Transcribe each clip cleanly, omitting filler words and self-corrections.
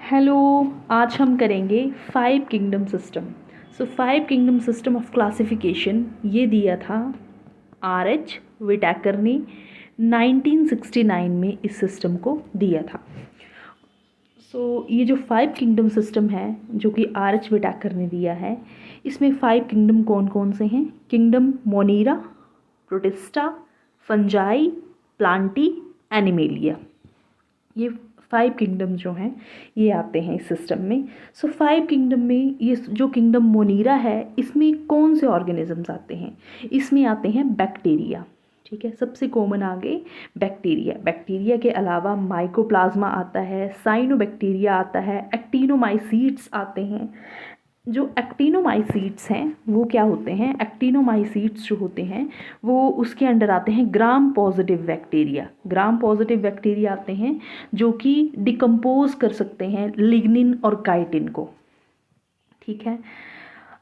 Hello. आज हम करेंगे 5 kingdom system. So 5 kingdom system of classification ये दिया था आर.एच. विटैकर ने 1969 में इस सिस्टम को दिया था। ये जो 5 किंगडम सिस्टम है जो कि आर.एच. विटैकर ने दिया है, इसमें 5 किंगडम कौन कौन से हैं? Kingdom Monera, Protista, Fungi, Plantae, Animalia. ये 5 किंगडम जो हैं ये आते हैं इस सिस्टम में। 5 किंगडम में ये जो किंगडम मोनीरा है इसमें कौन से ऑर्गेनिजम्स आते हैं? इसमें आते हैं बैक्टीरिया। ठीक है, सबसे कॉमन आगे बैक्टीरिया। बैक्टीरिया के अलावा माइकोप्लाज्मा आता है, साइनोबैक्टीरिया आता है, एक्टिनोमाइसीट्स आते हैं। जो एक्टिनोमाइसीट्स हैं वो क्या होते हैं? एक्टिनोमाइसीट्स जो होते हैं वो उसके अंडर आते हैं gram positive bacteria. Gram positive bacteria आते हैं जो कि डिकम्पोज कर सकते हैं लिग्निन और काइटिन को। ठीक है,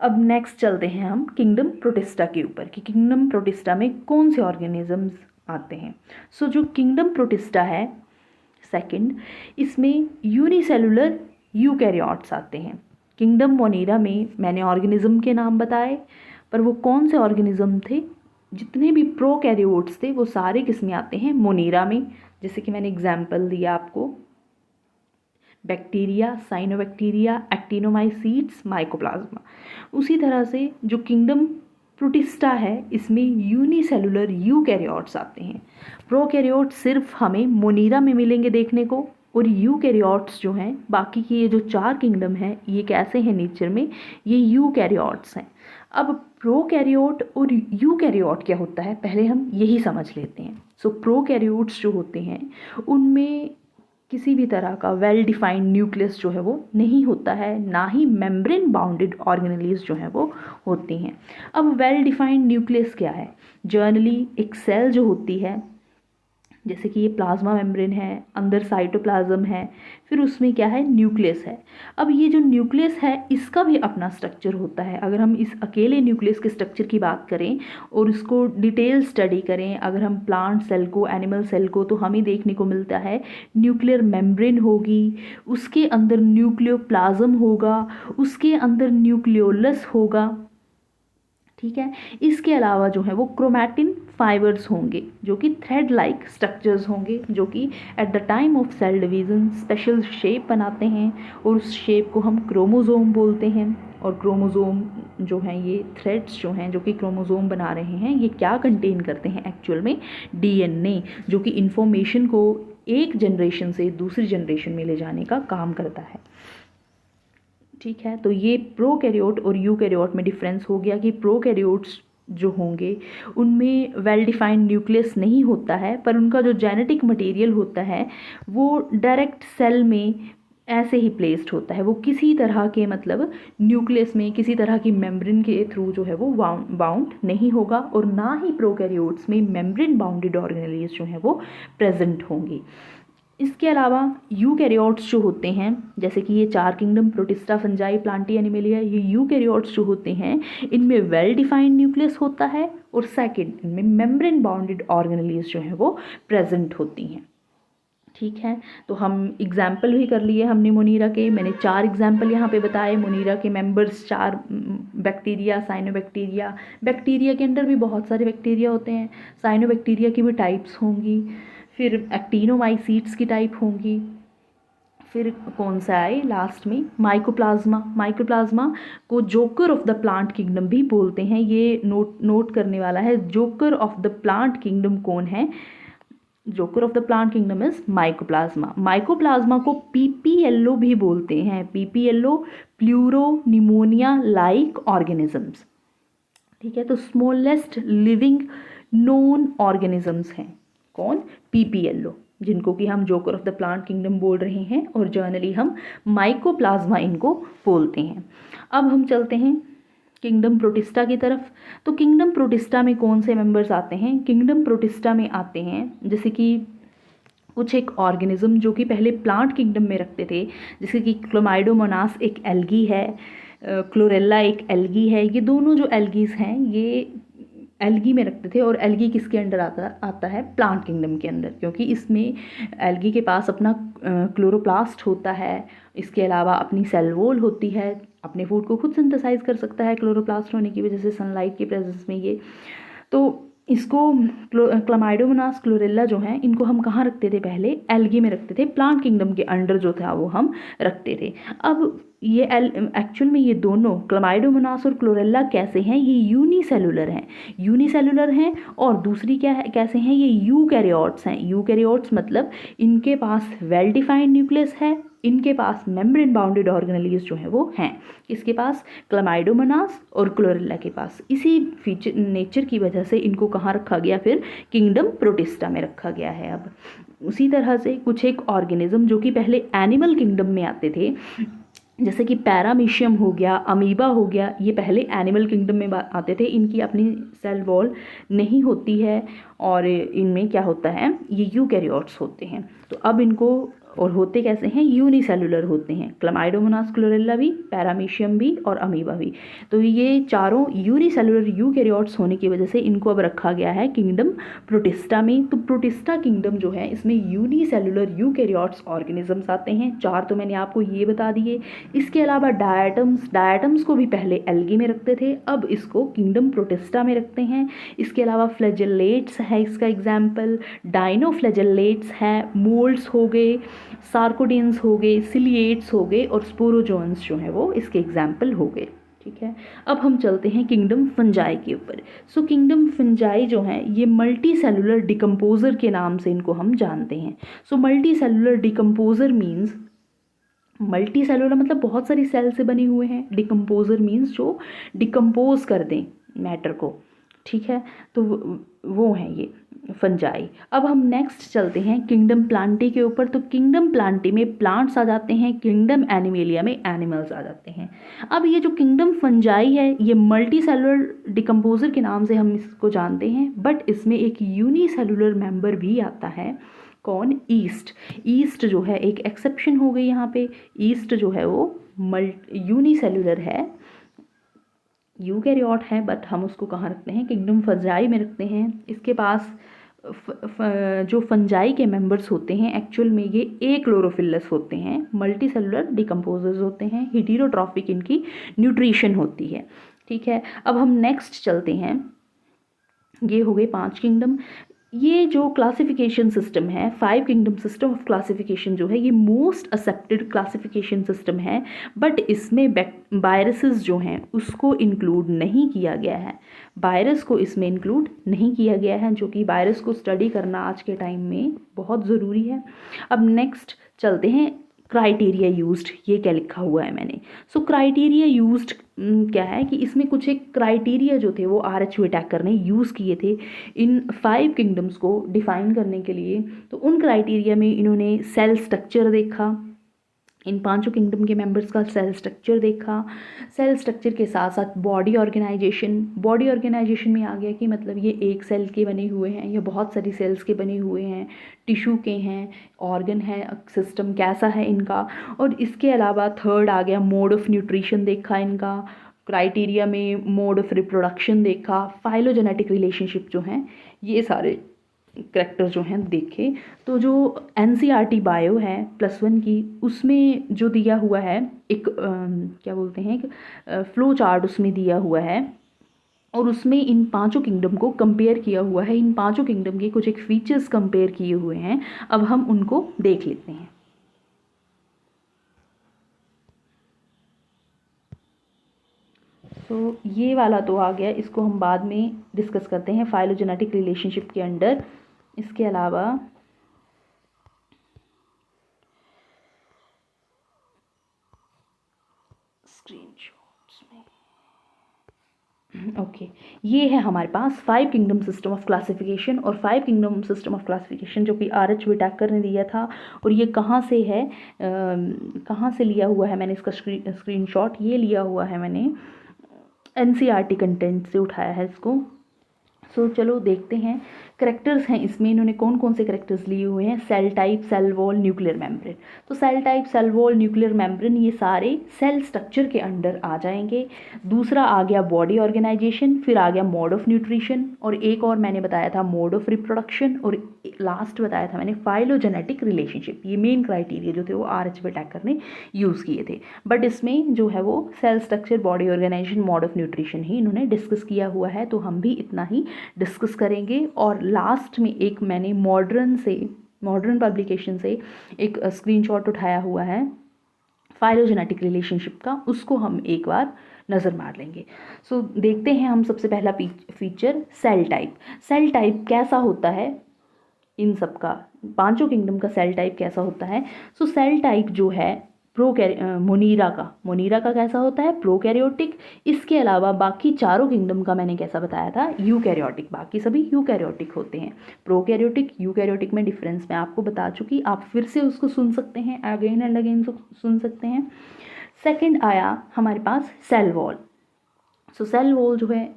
अब नेक्स्ट चलते हैं हम किंगडम प्रोटिस्टा के ऊपर कि किंगडम प्रोटिस्टा में कौन से ऑर्गेनिजम्स आते हैं। जो किंगडम प्रोटिस्टा है सेकंड, इसमें यूनिसेलुलर यूकैरियोट्स आते हैं। किंगडम मोनीरा में मैंने ऑर्गेनिज्म के नाम बताए, पर वो कौन से ऑर्गेनिज्म थे? जितने भी प्रोकैरियोट्स थे वो सारे किस में आते हैं? मोनीरा में। जैसे कि मैंने एग्जाम्पल दिया आपको, बैक्टीरिया, साइनोबैक्टीरिया, एक्टिनोमाइसीट्स, माइकोप्लाज्मा। उसी तरह से जो किंगडम प्रोटिस्टा है इसमें यूनिसेलुलर यूकैरियोट्स आते हैं। प्रोकैरियोट्स सिर्फ हमें मोनीरा में मिलेंगे देखने को, और यूकैरियोट्स जो हैं बाकी के ये जो 4 किंगडम हैं ये कैसे हैं नेचर में? ये यूकैरियोट्स हैं। अब प्रोकैरियोट और यूकैरियोट क्या होता है पहले हम यही समझ लेते हैं। प्रोकैरियोट्स जो होते हैं उनमें किसी भी तरह का वेल डिफाइंड न्यूक्लियस जो है वो नहीं होता है, ना ही मेम्ब्रेन बाउंडेड ऑर्गेनेल्स जो है वो होती हैं। अब वेल डिफाइंड न्यूक्लियस क्या है? जनरली एक सेल जो होती है, जैसे कि ये प्लाज्मा मेम्ब्रेन है, अंदर साइटोप्लाज्म है, फिर उसमें क्या है? न्यूक्लियस है। अब ये जो न्यूक्लियस है इसका भी अपना स्ट्रक्चर होता है। अगर हम इस अकेले न्यूक्लियस के स्ट्रक्चर की बात करें और इसको डिटेल स्टडी करें, अगर हम प्लांट सेल को, एनिमल सेल को, तो हमें देखने को मिलता है न्यूक्लियर मेम्ब्रेन होगी, उसके अंदर न्यूक्लियोप्लाज्म होगा, उसके अंदर न्यूक्लियोलस होगा। ठीक है, इसके अलावा जो है वो क्रोमैटिन फाइबर्स होंगे जो कि थ्रेड लाइक स्ट्रक्चर्स होंगे, जो कि at the time of cell division special shape बनाते हैं, और उस शेप को हम क्रोमोज़ोम बोलते हैं। और क्रोमोज़ोम जो हैं, ये थ्रेड्स जो हैं जो कि क्रोमोज़ोम बना रहे हैं, ये क्या कंटेन करते हैं एक्चुअल में? डीएनए, जो कि इंफॉर्मेशन को एक जनरेशन से दूसरी जनरेशन में ले जाने का काम करता है। ठीक है, तो ये प्रोकैरियोट और यूकैरियोट में डिफरेंस हो गया कि प्रोकैरियोट्स जो होंगे उनमें वेल डिफाइंड न्यूक्लियस नहीं होता है, पर उनका जो जेनेटिक मटेरियल होता है वो डायरेक्ट सेल में ऐसे ही प्लेस्ड होता है। वो किसी तरह के मतलब न्यूक्लियस में किसी तरह की मेम्ब्रेन के थ्रू जो है वो बाउंड नहीं होगा, और ना ही प्रोकैरियोट्स में मेम्ब्रेन बाउंडेड ऑर्गेनेल्स जो हैं वो प्रेजेंट होंगी। इसके अलावा यूकैरियोट्स जो होते हैं, जैसे कि ये 4 kingdom protista, Fungi, Plantae, Animalia, ये यूकैरियोट्स जो होते हैं इनमें वेल डिफाइंड न्यूक्लियस होता है, और सेकंड इनमें मेम्ब्रेन बाउंडेड ऑर्गेनेल्स जो हैं वो प्रेजेंट होती हैं। ठीक है, तो हम एग्जाम्पल भी कर लिए हमने मोनीरा के। मैंने 4 एग्जाम्पल यहाँ पे बताए मोनीरा के। Members 4 bacteria, cyanobacteria. बैक्टीरिया के अंदर भी बहुत सारे बैक्टीरिया होते हैं, साइनोबैक्टीरिया की भी टाइप्स होंगी, फिर एक्टिनोमाइसीट्स की टाइप होंगी, फिर कौन सा आए लास्ट में? माइकोप्लाज्मा। माइकोप्लाज्मा को joker of the plant kingdom भी बोलते हैं। ये नोट करने वाला है, joker of the plant kingdom कौन है? Joker of the plant kingdom is mycoplasma. Mycoplasma को पीपीएलओ भी बोलते हैं। PPLO pleuro pneumonia like organisms. ठीक है, तो स्मॉलेस्ट लिविंग नोन ऑर्गेनिजम्स हैं कौन? पीपीएलओ, जिनको कि हम joker of the plant kingdom बोल रहे हैं, और जर्नली हम माइकोप्लाज्मा इनको बोलते हैं। अब हम चलते हैं किंगडम प्रोटिस्टा की तरफ। तो किंगडम प्रोटिस्टा में कौन से मेंबर्स आते हैं? किंगडम प्रोटिस्टा में आते हैं जैसे कि कुछ एक ऑर्गेनिज्म जो कि पहले प्लांट किंगडम में रखते थे, जैसे कि क्लोमाइडोमोनास एक एल्गी है, क्लोरेला एक एल्गी है। ये दोनों जो एल्गीज हैं ये एल्गी में रखते थे। और एल्गी किसके अंडर आता है, प्लांट किंगडम के अंदर, क्योंकि इसमें एल्गी के पास अपना क्लोरोप्लास्ट होता है, इसके अलावा अपनी सेल वॉल होती है, अपने फूड को खुद सिंथेसाइज कर सकता है क्लोरोप्लास्ट होने की वजह से, सनलाइट की प्रेजेंस में ये। तो इसको क्लामाइडोमोनास क्लोरेला जो है, इनको हम कहाँ रखते थे, पहले एल्गी में रखते थे, प्लांट किंगडम के अंडर जो था वो हम रखते थे। अब ये एक्चुअल में ये दोनों क्लामाइडोमोनास और क्लोरेला कैसे हैं, ये यूनिसेलुलर हैं। और दूसरी क्या है, कैसे हैं, ये यूकैरियोट्स हैं। यूकैरियोट्स मतलब इनके पास वेल डिफाइंड न्यूक्लियस है, इनके पास मेम्ब्रेन बाउंडेड ऑर्गेनेलीज जो है वो हैं, इसके पास क्लामाइडोमोनास और क्लोरेला के पास। इसी फीचर नेचर की वजह से इनको कहाँ रखा गया, फिर किंगडम प्रोटिस्टा में रखा गया है। अब उसी तरह से कुछ एक ऑर्गेनिज्म जो कि पहले एनिमल किंगडम में आते थे, जैसे कि पैरामीशियम हो गया, अमीबा हो गया, ये पहले एनिमल किंगडम में आते थे। इनकी अपनी सेल वॉल नहीं होती है और इनमें क्या होता है, ये यूकैरियोट्स होते हैं। तो अब इनको, और होते कैसे हैं, यूनिसेलुलर होते हैं, क्लामाइडोमोनास क्लोरेला भी, पैरामीशियम भी और अमीबा भी। तो ये चारों यूनिसेलुलर यूकैरियोट्स होने की वजह से इनको अब रखा गया है किंगडम प्रोटिस्टा में। तो प्रोटिस्टा किंगडम जो है, इसमें यूनिसेलुलर यूकैरियोट्स ऑर्गेनिजम्स आते हैं। चार तो मैंने आपको ये बता दिए। इसके अलावा डायटम्स को भी पहले एल्गी में रखते थे, अब इसको किंगडम प्रोटिस्टा में रखते हैं। इसके अलावा फ्लैजेलेट्स है इसका एग्जाम्पल, डाइनोफ्लैजेलेट्स है, मोल्ड्स हो गए, सार्कोडेंस हो गए, सिलिएट्स हो गए और स्पोरोजोन्स जो हैं वो इसके एग्जाम्पल हो गए। ठीक है, अब हम चलते हैं किंगडम फंजाई के ऊपर। सो किंगडम फंजाई जो हैं, ये मल्टी सेलुलर डिकम्पोजर के नाम से इनको हम जानते हैं। So multi cellular decomposer means, multi cellular मतलब बहुत सारी सेल से बने हुए हैं, डिकम्पोजर मीन्स जो डिकम्पोज कर दें मैटर को। ठीक है, तो वो हैं ये फंजाई। अब हम नेक्स्ट चलते हैं किंगडम प्लांटी के ऊपर। तो किंगडम प्लांटी में प्लांट्स आ जाते हैं, किंगडम एनिमेलिया में एनिमल्स आ जाते हैं। अब ये जो किंगडम फंजाई है, ये मल्टी सेलुलर डिकम्पोजर के नाम से हम इसको जानते हैं, बट इसमें एक यूनिसेलुलर मेंबर भी आता है। कौन, ईस्ट जो है एक एक्सेप्शन हो गई यहाँ पे। ईस्ट जो है वो यूनिसेलुलर है, यूकैरियोट है, बट हम उसको कहाँ रखते हैं, किंगडम फंजाई में रखते हैं। इसके पास जो फंजाई के मेंबर्स होते हैं, एक्चुअल में ये क्लोरोफिलस होते हैं, मल्टी सेलुलर डिकम्पोजर्स होते हैं, हेटेरोट्रॉफिक इनकी न्यूट्रिशन होती है। ठीक है, अब हम नेक्स्ट चलते हैं। ये हो गए 5 किंगडम। ये जो क्लासिफिकेशन सिस्टम है, 5 किंगडम सिस्टम ऑफ क्लासिफिकेशन जो है, ये मोस्ट एक्सेप्टेड क्लासिफिकेशन सिस्टम है, बट इसमें वायरसेस जो हैं उसको इंक्लूड नहीं किया गया है। वायरस को इसमें इंक्लूड नहीं किया गया है, जो कि वायरस को स्टडी करना आज के टाइम में बहुत ज़रूरी है। अब नेक्स्ट चलते हैं, क्राइटेरिया यूज्ड, ये क्या लिखा हुआ है मैंने। सो क्राइटेरिया यूज्ड क्या है कि इसमें कुछ एक क्राइटेरिया जो थे वो RHU अटैकर ने यूज़ किए थे इन 5 किंगडम्स को डिफाइन करने के लिए। तो उन क्राइटेरिया में इन्होंने सेल स्ट्रक्चर देखा, इन 5 किंगडम के मेंबर्स का सेल स्ट्रक्चर देखा। सेल स्ट्रक्चर के साथ साथ बॉडी ऑर्गेनाइजेशन में आ गया कि मतलब ये एक सेल के बने हुए हैं या बहुत सारी सेल्स के बने हुए हैं, टिश्यू के हैं, ऑर्गन है, सिस्टम कैसा है इनका। और इसके अलावा थर्ड आ गया, मोड ऑफ न्यूट्रिशन देखा इनका क्राइटेरिया में, मोड ऑफ रिप्रोडक्शन देखा, फाइलोजेनेटिक रिलेशनशिप जो हैं, ये सारे करैक्टर जो हैं देखे। तो जो NCERT बायो है +1 की, उसमें जो दिया हुआ है एक क्या बोलते हैं, एक फ्लो चार्ट उसमें दिया हुआ है, और उसमें इन 5 किंगडम को कंपेयर किया हुआ है। इन 5 किंगडम के कुछ एक फीचर्स कंपेयर किए हुए हैं, अब हम उनको देख लेते हैं। तो ये वाला तो आ गया, इसको हम बाद में डिस्कस करते हैं फाइलोजेनेटिक रिलेशनशिप के अंडर। इसके अलावा स्क्रीनशॉट्स में ओके, ये है हमारे पास 5 किंगडम सिस्टम ऑफ क्लासिफिकेशन। और 5 किंगडम सिस्टम ऑफ क्लासिफिकेशन जो कि RHU अटैकर ने दिया था, और ये कहाँ से है, कहाँ से लिया हुआ है, मैंने इसका स्क्रीनशॉट ये लिया हुआ है, मैंने NCERT कंटेंट से उठाया है इसको। सो चलो देखते हैं करेक्टर्स हैं इसमें, इन्होंने कौन कौन से करेक्टर्स लिए हुए हैं। Cell type, cell wall, nuclear membrane. तो cell type, cell wall, nuclear membrane ये सारे सेल स्ट्रक्चर के अंडर आ जाएंगे। दूसरा आ गया बॉडी ऑर्गेनाइजेशन, फिर आ गया मोड ऑफ न्यूट्रिशन, और एक और मैंने बताया था मोड ऑफ रिप्रोडक्शन, और लास्ट बताया था मैंने फाइलोजेनेटिक रिलेशनशिप। ये मेन क्राइटेरिया जो थे वो RHP अटैकर ने यूज़ किए थे, बट इसमें जो है वो cell structure, body organization, mode of nutrition ही इन्होंने डिस्कस किया हुआ है, तो हम भी इतना ही डिस्कस करेंगे। और लास्ट में एक मैंने मॉडर्न पब्लिकेशन से एक स्क्रीनशॉट उठाया हुआ है फाइलोजेनेटिक रिलेशनशिप का, उसको हम एक बार नज़र मार लेंगे। सो देखते हैं हम सबसे पहला feature cell type. Cell type कैसा होता है, इन सब का, पांचों किंगडम का सेल टाइप कैसा होता है। सो सेल टाइप जो है मोनीरा का कैसा होता है, प्रोकैरियोटिक। इसके अलावा बाकी चारों किंगडम का मैंने कैसा बताया था, यूकैरियोटिक। बाकी सभी यूकैरियोटिक होते हैं। प्रोकैरियोटिक यूकैरियोटिक में डिफरेंस मैं आपको बता चुकी, आप फिर से उसको सुन सकते हैं, अगेन एंड अगेन सुन सकते हैं। सेकंड आया हमारे पास सेल वॉल। सो सेल वॉल जो है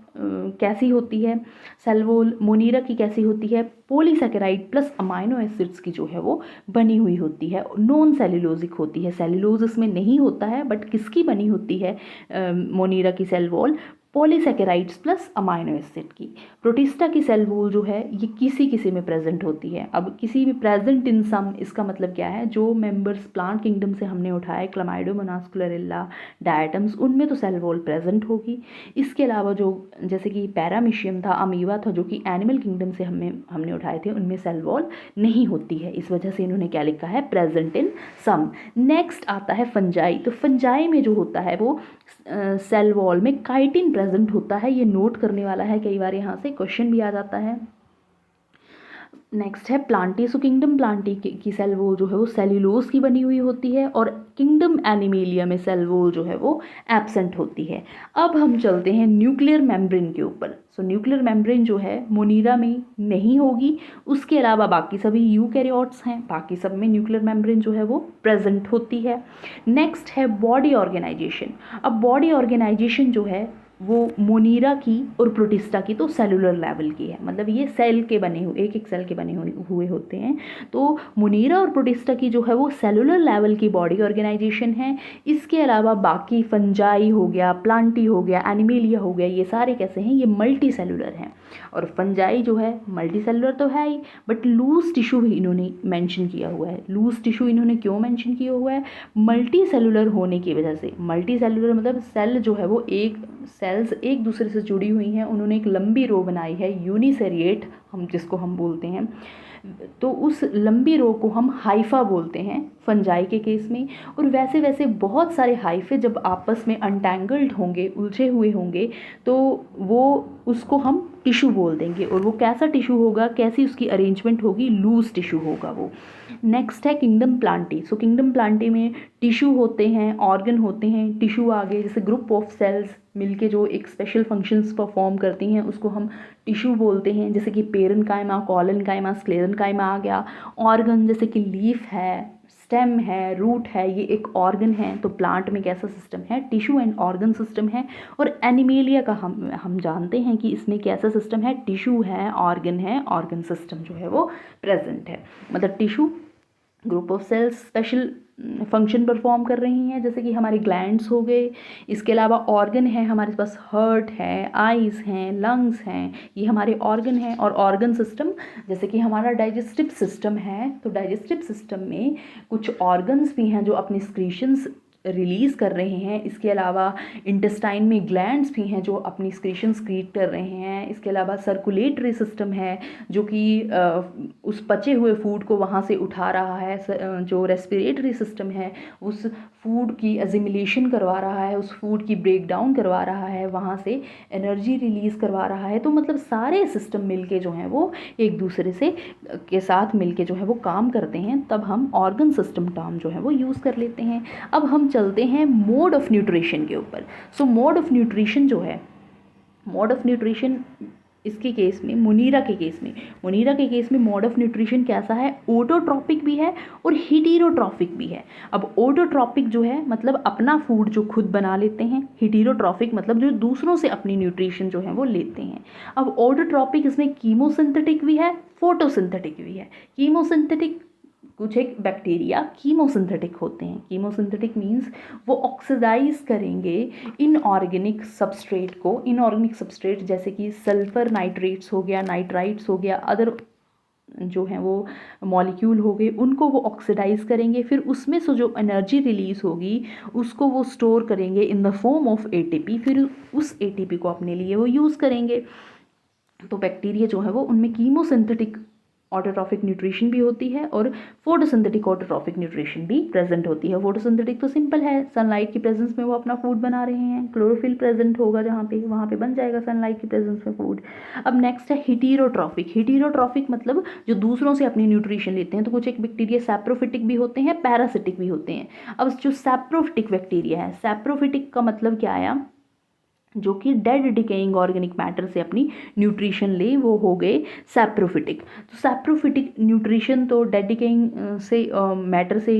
कैसी होती है, सेल वॉल मोनीरा की कैसी होती है, पॉलीसैकेराइड प्लस अमाइनो एसिड्स की जो है वो बनी हुई होती है, नॉन सेल्यूलोजिक होती है। सेल्यूलोज इसमें नहीं होता है, बट किसकी बनी होती है मोनीरा की cell wall, polysaccharides plus amino acid की। प्रोटिस्टा की सेल वॉल जो है ये किसी किसी में प्रेजेंट होती है। अब किसी भी प्रेजेंट इन सम, इसका मतलब क्या है, जो मेंबर्स प्लांट किंगडम से हमने उठाए, क्लमाइडोमोनास, क्लोरेला, डायटम्स, उनमें तो सेल वॉल प्रेजेंट होगी। इसके अलावा जो जैसे कि पैरामीशियम था, अमीबा था, जो कि एनिमल किंगडम से हमने उठाए थे, उनमें सेल वॉल नहीं होती है। इस वजह से इन्होंने क्या लिखा है, प्रेजेंट इन सम। नेक्स्ट आता है फंजाई। तो फंजाई में जो होता है वो सेल वॉल में काइटिन प्रेजेंट होता है। ये नोट करने वाला है, कई बार यहाँ से क्वेश्चन भी आ जाता है। नेक्स्ट है प्लांटी। सो किंगडम प्लांटी की सेल वॉल जो है वो सेल्यूलोज की बनी हुई होती है, और किंगडम एनिमेलिया में सेल वॉल जो है वो एब्सेंट होती है। अब हम चलते हैं न्यूक्लियर मेम्ब्रेन के ऊपर। सो न्यूक्लियर मेम्ब्रेन जो है मोनीरा में नहीं होगी, उसके अलावा बाकी सभी यूकैरियोट्स हैं, बाकी सब में न्यूक्लियर मेम्ब्रेन जो है वो प्रेजेंट होती है। नेक्स्ट है बॉडी ऑर्गेनाइजेशन। अब बॉडी ऑर्गेनाइजेशन जो है वो मोनीरा की और प्रोटिस्टा की तो सेलुलर लेवल की है, मतलब ये सेल के बने हुए, एक एक सेल के बने हुए होते हैं। तो मोनीरा और प्रोटिस्टा की जो है वो सेलुलर लेवल की बॉडी ऑर्गेनाइजेशन है। इसके अलावा बाकी फंजाई हो गया, प्लांटी हो गया, एनिमेलिया हो गया, ये सारे कैसे हैं, ये मल्टी सेलुलर हैं। और फंजाई जो है मल्टी सेलुलर तो है ही, बट लूज टिश्यू भी इन्होंने मेंशन किया हुआ है। लूज टिश्यू इन्होंने क्यों मेंशन किया हुआ है, मल्टी सेलुलर होने की वजह से। मल्टी सेलुलर मतलब सेल जो है वो सेल्स एक दूसरे से जुड़ी हुई हैं, उन्होंने एक लंबी रो बनाई है, यूनिसेरिएट जिसको हम बोलते हैं। तो उस लंबी रो को हम हाइफा बोलते हैं फंजाई के केस में। और वैसे वैसे बहुत सारे हाइफे जब आपस में अनटैंगल्ड होंगे, उलझे हुए होंगे, तो वो उसको हम टिश्यू बोल देंगे। और वो कैसा टिश्यू होगा, कैसी उसकी अरेंजमेंट होगी, लूज टिश्यू होगा वो। नेक्स्ट है किंगडम प्लांटी। सो किंगडम प्लांटी में टिश्यू होते हैं, ऑर्गन होते हैं, टिश्यू आगे जैसे ग्रुप ऑफ सेल्स मिलके जो एक स्पेशल फंक्शंस परफॉर्म करती हैं, उसको हम टिश्यू बोलते हैं। जैसे कि पेरेन्काइमा, कॉलेन्काइमा, स्क्लेरेन्काइमा आ गया। ऑर्गन जैसे कि लीफ है, स्टेम है, रूट है, ये एक ऑर्गन है। तो प्लांट में कैसा सिस्टम है, टिश्यू एंड ऑर्गन सिस्टम है। और एनिमेलिया का हम जानते हैं कि इसमें कैसा सिस्टम है, टिश्यू है, ऑर्गन सिस्टम जो है वो प्रेजेंट है। मतलब tissue, group of cells special function perform कर रही हैं, जैसे कि हमारे ग्लैंड्स हो गए। इसके अलावा ऑर्गन है, हमारे पास हार्ट है, आइज़ हैं, लंग्स हैं, ये हमारे ऑर्गन हैं। और ऑर्गन सिस्टम जैसे कि हमारा डाइजेस्टिव सिस्टम है, तो डाइजेस्टिव सिस्टम में कुछ ऑर्गन्स भी हैं जो अपनी स्क्रीशंस रिलीज़ कर रहे हैं। इसके अलावा इंटेस्टाइन में ग्लैंड्स भी हैं जो अपनी स्क्रीशन क्रिएट कर रहे हैं। इसके अलावा सर्कुलेटरी सिस्टम है जो कि उस पचे हुए फूड को वहाँ से उठा रहा है। जो रेस्पिरेटरी सिस्टम है उस फूड की अजिमिलेशन करवा रहा है, उस फूड की ब्रेक डाउन करवा रहा है, वहाँ से एनर्जी रिलीज़ करवा रहा है। तो मतलब सारे सिस्टम मिलके जो हैं वो एक दूसरे से के साथ मिलके जो है वो काम करते हैं, तब हम ऑर्गन सिस्टम टर्म जो है वो यूज़ कर लेते हैं। अब हम चलते हैं मोड ऑफ न्यूट्रिशन के ऊपर। सो मोड ऑफ न्यूट्रिशन जो है, मोड ऑफ न्यूट्रिशन इसके केस में, मुनीरा के केस में मोड ऑफ न्यूट्रिशन कैसा है, ऑटोट्रॉपिक भी है और हेटेरोट्रॉफिक भी है। अब ऑटोट्रॉपिक जो है मतलब अपना फूड जो खुद बना लेते हैं, हेटेरोट्रॉफिक मतलब जो दूसरों से अपनी न्यूट्रिशन जो है वो लेते हैं। अब ऑटोट्रॉपिक इसमें कीमोसिंथेटिक भी है, फोटोसिंथेटिक भी है। कीमोसिंथेटिक, कुछ एक बैक्टीरिया कीमोसिंथेटिक होते हैं। कीमोसिंथेटिक मीन्स वो ऑक्सीडाइज करेंगे इनऑर्गेनिक सबस्ट्रेट को, इनऑर्गेनिक सबस्ट्रेट जैसे कि सल्फर नाइट्रेट्स हो गया, नाइट्राइट्स हो गया, अदर जो हैं वो मॉलिक्यूल हो गए, उनको वो ऑक्सीडाइज करेंगे, फिर उसमें से जो एनर्जी रिलीज होगी उसको वो स्टोर करेंगे in the form of ATP, फिर उस एटीपी को अपने लिए वो यूज़ करेंगे। तो बैक्टीरिया जो है वो उनमें कीमोसिंथेटिक ऑटोट्रॉफिक न्यूट्रिशन भी होती है और फोटोसिंथेटिक ऑटोट्रॉफिक न्यूट्रिशन भी प्रेजेंट होती है। फोटोसिंथेटिक तो सिंपल है, सनलाइट की प्रेजेंस में वो अपना फूड बना रहे हैं, क्लोरोफिल प्रेजेंट होगा जहाँ पे, वहाँ पे बन जाएगा सनलाइट की प्रेजेंस में फूड। अब नेक्स्ट है हेटेरोट्रॉफिक। हेटेरोट्रॉफिक मतलब जो दूसरों से अपनी न्यूट्रिशन लेते हैं। तो कुछ एक बैक्टीरिया सैप्रोफिटिक भी होते हैं, पैरासिटिक भी होते हैं। अब जो सैप्रोफिटिक बैक्टीरिया है, सैप्रोफिटिक का मतलब क्या आया, जो कि डेड डिकेइंग ऑर्गेनिक मैटर से अपनी न्यूट्रिशन ले, वो हो गए सैप्रोफिटिक। तो सैप्रोफिटिक न्यूट्रिशन तो डेड डिकेइंग से मैटर से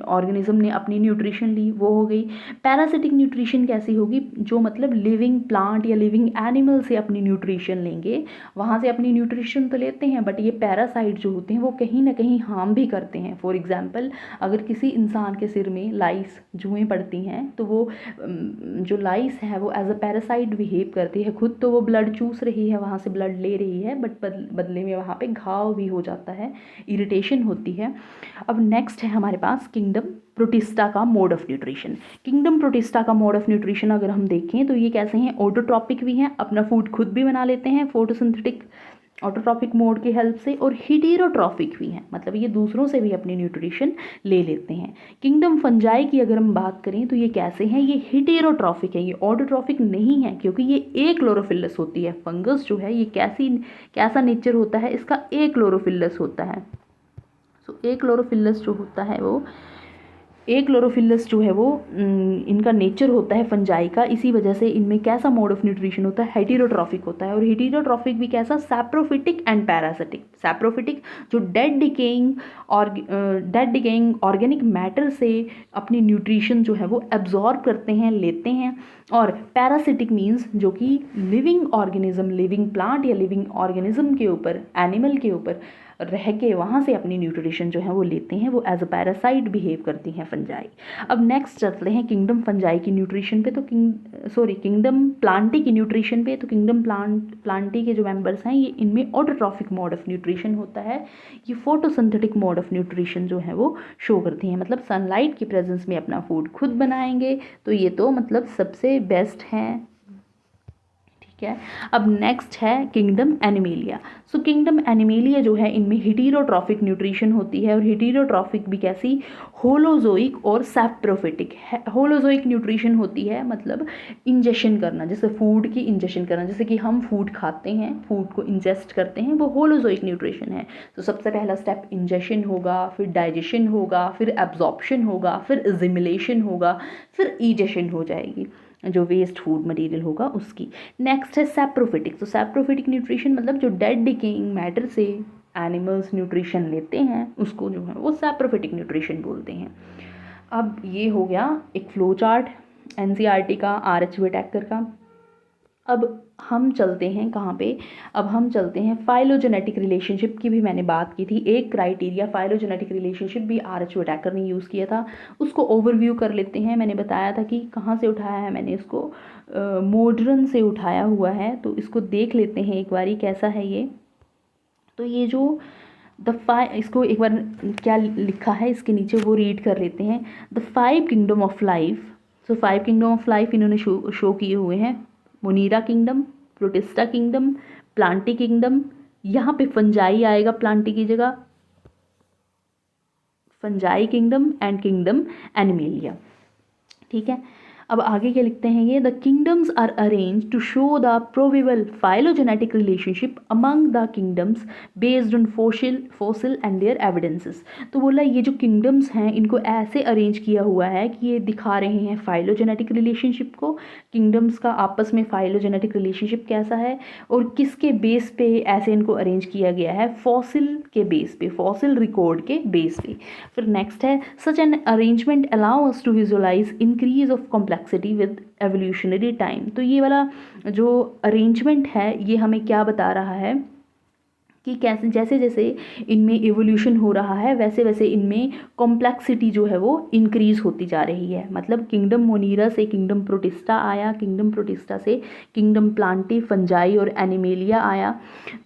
ऑर्गेनिज्म ने अपनी न्यूट्रिशन ली, वो हो गई। पैरासिटिक न्यूट्रिशन कैसी होगी, जो मतलब लिविंग प्लांट या लिविंग एनिमल से अपनी न्यूट्रिशन लेंगे, वहाँ से अपनी न्यूट्रिशन तो लेते हैं बट ये पैरासाइट जो होते हैं वो कहीं ना कहीं हार्म भी करते हैं। फॉर एग्जाम्पल, अगर किसी इंसान के सिर में लाइस जुएँ पड़ती हैं तो वो जो लाइस है वो एज अ पैरासाइट बिहेव करती है। खुद तो वो ब्लड चूस रही है, वहाँ से ब्लड ले रही है, बट बदले में वहाँ पे घाव भी हो जाता है, इरिटेशन होती है। अब नेक्स्ट है हमारे पास किंगडम प्रोटिस्टा का mode of nutrition. Kingdom protista का मोड ऑफ न्यूट्रिशन अगर हम देखें तो ये कैसे हैं, ऑटोट्रॉपिक भी हैं, अपना फूड खुद भी बना लेते हैं फोटोसिंथेटिक ऑटोट्रॉपिक मोड की हेल्प से, और हेटेरोट्रॉफिक भी हैं, मतलब ये दूसरों से भी अपनी न्यूट्रिशन ले लेते हैं। किंगडम फंजाई की अगर हम बात करें तो ये कैसे हैं, ये हेटेरोट्रॉफिक है, ये ऑटोट्रॉफिक नहीं है, क्योंकि ये एक क्लोरोफिलस होती है। फंगस जो है ये कैसा नेचर होता है इसका, एक क्लोरोफिलस होता है। सो एक क्लोरोफिलस जो होता है वो, एक क्लोरोफिलस जो है वो इनका नेचर होता है फंजाई का, इसी वजह से इनमें कैसा मोड ऑफ न्यूट्रिशन होता है, हेटेरोट्रॉफिक होता है। और हेटेरोट्रॉफिक भी कैसा, सैप्रोफिटिक एंड पैरासिटिक। सैप्रोफिटिक जो डेड डिकेइंग ऑर्गेनिक मैटर से अपनी न्यूट्रिशन जो है वो एब्जॉर्ब करते हैं, लेते हैं। और पैरासिटिक मीन्स जो कि लिविंग ऑर्गेनिज्म, लिविंग प्लांट या लिविंग ऑर्गेनिज्म के ऊपर, एनिमल के ऊपर रह के वहाँ से अपनी न्यूट्रिशन जो है वो लेते हैं, वो एज अ पैरासाइट बिहेव करती हैं फंजाई। अब नेक्स्ट चलते हैं किंगडम फंजाई की न्यूट्रिशन पे, तो किंगडम प्लांटी की न्यूट्रिशन पे। तो किंगडम प्लांटी के जो मेंबर्स हैं ये, इनमें ऑटोट्रॉफिक मोड ऑफ न्यूट्रिशन होता है, ये फोटोसिंथेटिक मोड ऑफ न्यूट्रिशन जो है वो शो करती हैं, मतलब सनलाइट की प्रेजेंस में अपना फूड खुद बनाएंगे। तो ये तो मतलब सबसे बेस्ट हैं, ठीक है। अब नेक्स्ट है किंगडम एनिमेलिया। सो किंगडम एनिमेलिया जो है इनमें हेटेरोट्रॉफिक न्यूट्रिशन होती है, और हेटेरोट्रॉफिक भी कैसी, होलोजोइक और सैप्रोफिटिक है। होलोजोइक न्यूट्रिशन होती है मतलब इंजेक्शन करना, जैसे फूड की इंजेक्शन करना, जैसे कि हम फूड खाते हैं, फूड को इंजेस्ट करते हैं, वो होलोजोइक न्यूट्रिशन है। तो सबसे पहला स्टेप इंजेक्शन होगा, फिर डाइजेशन होगा, फिर एब्जॉर्प्शन होगा, फिर एसिमिलेशन होगा, फिर ईजेशन हो जाएगी जो वेस्ट फूड मटेरियल होगा उसकी। नेक्स्ट है सैप्रोफिटिक। तो सैप्रोफिटिक न्यूट्रिशन मतलब जो डेड डिकेइंग मैटर से एनिमल्स न्यूट्रिशन लेते हैं उसको जो है वो सैप्रोफिटिक न्यूट्रिशन बोलते हैं। अब ये हो गया एक फ्लो चार्ट एनसीईआरटी का, आरएच विटेकर का। अब हम चलते हैं कहाँ पे, अब हम चलते हैं फाइलोजेनेटिक रिलेशनशिप की भी मैंने बात की थी। एक क्राइटेरिया फाइलोजेनेटिक रिलेशनशिप भी आरएच विटेकर ने यूज़ किया था, उसको ओवरव्यू कर लेते हैं। मैंने बताया था कि कहाँ से उठाया है, मैंने इसको मॉडर्न से उठाया हुआ है, तो इसको देख लेते हैं एक बारी कैसा है ये। तो ये जो इसको एक बार क्या लिखा है इसके नीचे वो रीड कर लेते हैं। The 5 kingdom of life. So 5 kingdom of life इन्होंने शो किए हुए हैं, Monera kingdom, Protista kingdom, Plantae kingdom, यहाँ पे फंजाई आएगा प्लांटी की जगह, Fungi kingdom and kingdom Animalia, ठीक है। अब आगे क्या लिखते हैं ये, the kingdoms are arrange to show the probable phylogenetic relationship among the kingdoms based on fossil and their evidences. तो बोला ये जो किंगडम्स हैं इनको ऐसे अरेंज किया हुआ है कि ये दिखा रहे हैं फाइलोजेनेटिक रिलेशनशिप को, किंगडम्स का आपस में फाइलोजेनेटिक रिलेशनशिप कैसा है और किसके बेस पे ऐसे इनको अरेंज किया गया है, फॉसिल के बेस पे, फॉसिल रिकॉर्ड के बेस पे। फिर नेक्स्ट है, such an arrangement allow us to visualise increase of complexity with evolutionary time. तो ये वाला जो अरेंजमेंट है ये हमें क्या बता रहा है कि कैसे जैसे जैसे इनमें एवोल्यूशन हो रहा है वैसे वैसे इनमें कॉम्प्लेक्सिटी जो है वो इंक्रीज होती जा रही है। मतलब किंगडम मोनीरा से किंगडम प्रोटिस्टा आया, किंगडम प्रोटिस्टा से किंगडम प्लांटी, फंजाई और एनिमेलिया आया।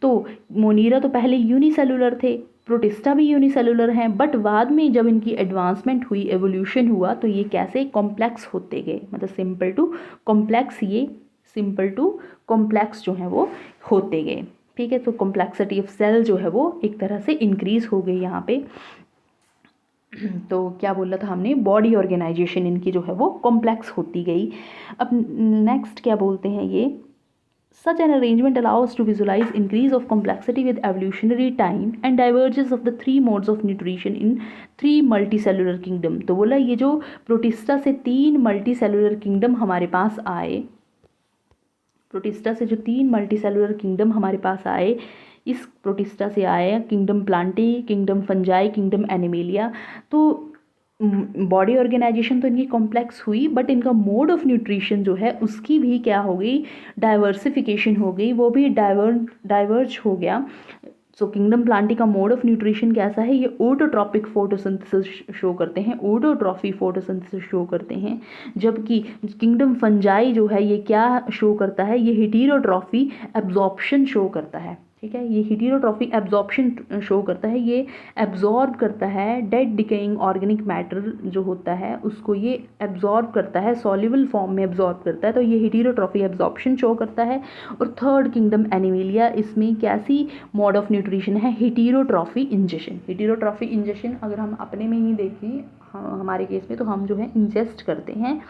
तो मोनीरा तो पहले यूनिसेलुलर थे, प्रोटिस्टा भी यूनिसेलुलर हैं, बट बाद में जब इनकी एडवांसमेंट हुई, एवोल्यूशन हुआ, तो ये कैसे कॉम्प्लेक्स होते गए, मतलब सिंपल टू कॉम्प्लेक्स, ये सिंपल टू कॉम्प्लेक्स जो है वो होते गए। ठीक है, तो कॉम्प्लेक्सिटी ऑफ सेल जो है वो एक तरह से इंक्रीज हो गई यहाँ पे। तो क्या बोला था हमने, बॉडी ऑर्गेनाइजेशन इनकी जो है वो कॉम्प्लेक्स होती गई। अब नेक्स्ट क्या बोलते हैं ये, such an arrangement allows to visualize increase of complexity with evolutionary time and divergence of the three modes of nutrition in three multicellular kingdom। तो बोला ये जो प्रोटिस्टा से 3 मल्टीसेलुलर किंगडम हमारे पास आए, प्रोटिस्टा से जो 3 मल्टीसेलुलर किंगडम हमारे पास आए, इस प्रोटिस्टा से आए kingdom Plantae, kingdom fungi, kingdom animalia. तो बॉडी ऑर्गेनाइजेशन तो इनकी कॉम्प्लेक्स हुई, बट इनका मोड ऑफ न्यूट्रिशन जो है उसकी भी क्या हो गई, डाइवर्सिफिकेशन हो गई, वो भी डाइवर्ज हो गया। सो किंगडम प्लांटी का मोड ऑफ न्यूट्रिशन कैसा है, ये ऑटोट्रॉपिक फोटोसिंथेसिस शो करते हैं, ऑटोट्रॉफी फोटोसिंथेसिस शो करते हैं। जबकि किंगडम फंजाई जो है ये क्या शो करता है, ये हेटेरोट्रॉफी एब्जॉर्प्शन शो करता है। ठीक है, ये हेटेरोट्रॉफी एब्जॉर्प्शन शो करता है, ये एब्जॉर्ब करता है डेड डिकेइंग ऑर्गेनिक मैटर जो होता है उसको ये एब्जॉर्ब करता है, सॉल्युबल फॉर्म में एब्जॉर्ब करता है, तो ये हेटेरोट्रॉफी एब्जॉर्प्शन शो करता है। और थर्ड किंगडम एनिमेलिया, इसमें कैसी मोड ऑफ न्यूट्रिशन है, हेटेरोट्रॉफी इंजेशन। हेटेरोट्रॉफी इंजेशन अगर हम अपने में ही देखें, हमारे केस में, तो हम जो है इंजेस्ट करते हैं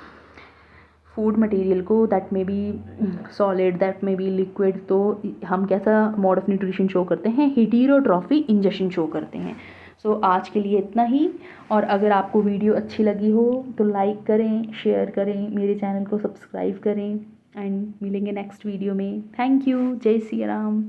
फूड मटेरियल को, दैट में बी सॉलिड, दैट में बी लिक्विड, तो हम कैसा मोड ऑफ न्यूट्रिशन शो करते हैं, हेटेरोट्रॉफी इंजेशन शो करते हैं। सो आज के लिए इतना ही, और अगर आपको वीडियो अच्छी लगी हो तो लाइक करें, शेयर करें, मेरे चैनल को सब्सक्राइब करें, एंड मिलेंगे नेक्स्ट वीडियो में। थैंक यू, जय श्री राम।